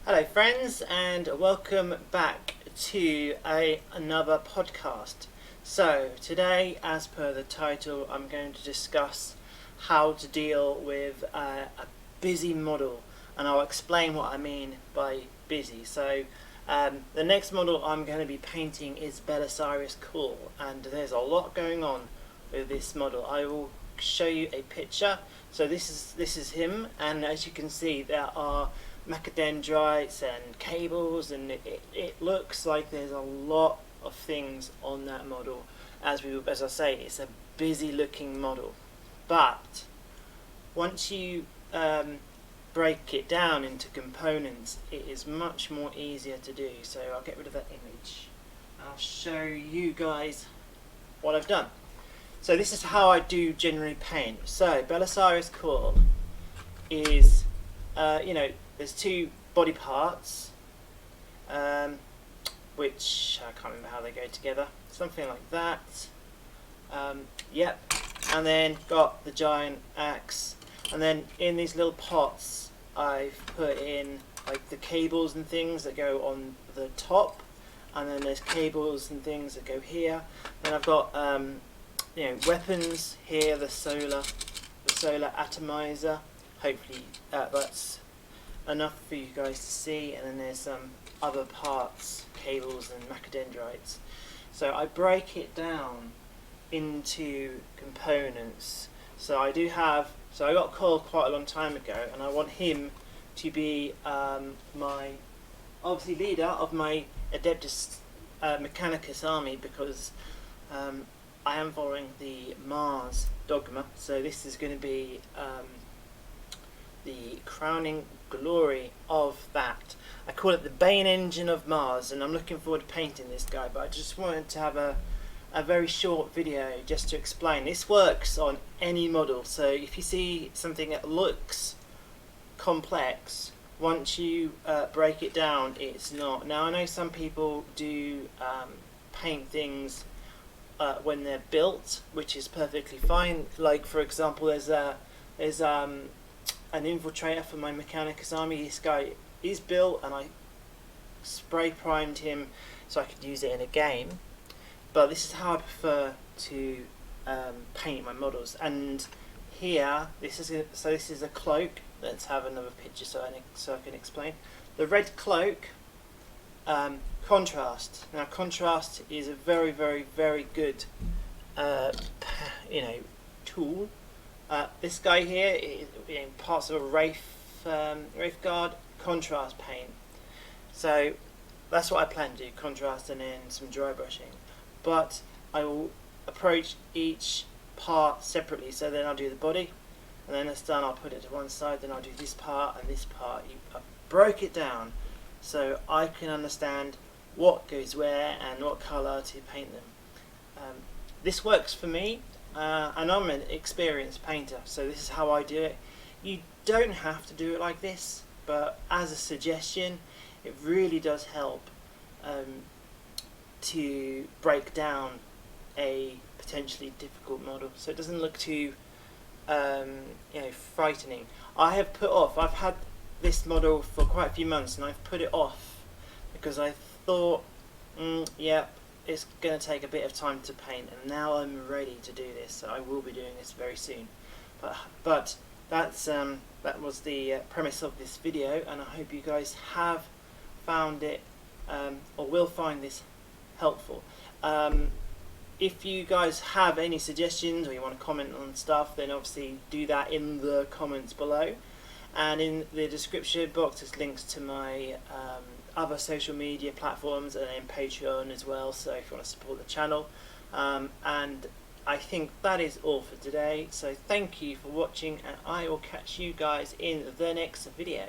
Hello friends, and welcome back to another podcast. So today, as per the title, I'm going to discuss how to deal with a busy model, and I'll explain what I mean by busy. So the next model I'm going to be painting is Belisariius Cawl, and there's a lot going on with this model. I will show you a picture. So this is him, and as you can see there are macadendrites and cables, and it looks like there's a lot of things on that model. As I say, it's a busy looking model, but once you break it down into components, it is much more easier to do. So I'll get rid of that image. I'll show you guys what I've done. So this is how I do generally paint. So Belisariius Cawl is, there's two body parts, which I can't remember how they go together. Something like that. Yep. And then got the giant axe. And then in these little pots, I've put in like the cables and things that go on the top. And then there's cables and things that go here. Then I've got weapons here. The solar atomizer. Hopefully that's enough for you guys to see, and then there's some other parts, cables and macadendrites. So I break it down into components. So I got Cawl quite a long time ago, and I want him to be my obviously leader of my Adeptus Mechanicus army, because I am following the Mars dogma. So this is going to be the crowning glory of that. I call it the Bane engine of Mars, and I'm looking forward to painting this guy, but I just wanted to have a very short video just to explain. This works on any model, so if you see something that looks complex, once you break it down, it's not. Now I know some people do paint things when they're built, which is perfectly fine. Like for example, there's an infiltrator for my Mechanicus army. This guy is built, and I spray primed him so I could use it in a game. But this is how I prefer to paint my models. And here, this is a cloak. Let's have another picture so I can explain. The red cloak, contrast. Now contrast is a very, very, very good tool. This guy here is parts of a Wraith Guard contrast paint. So that's what I plan to do, contrast and then some dry brushing. But I will approach each part separately. So then I'll do the body, and then it's done, I'll put it to one side, then I'll do this part and this part. I broke it down so I can understand what goes where and what colour to paint them. This works for me. And I'm an experienced painter, so this is how I do it. You don't have to do it like this, but as a suggestion, it really does help to break down a potentially difficult model, so it doesn't look too frightening. I've had this model for quite a few months, and I've put it off because I thought, it's going to take a bit of time to paint, and now I'm ready to do this, so I will be doing this very soon. But that was the premise of this video, and I hope you guys have found it or will find this helpful. If you guys have any suggestions or you want to comment on stuff, then obviously do that in the comments below, and in the description box there's links to my other social media platforms and then Patreon as well, so if you want to support the channel. And I think that is all for today, so thank you for watching, and I will catch you guys in the next video.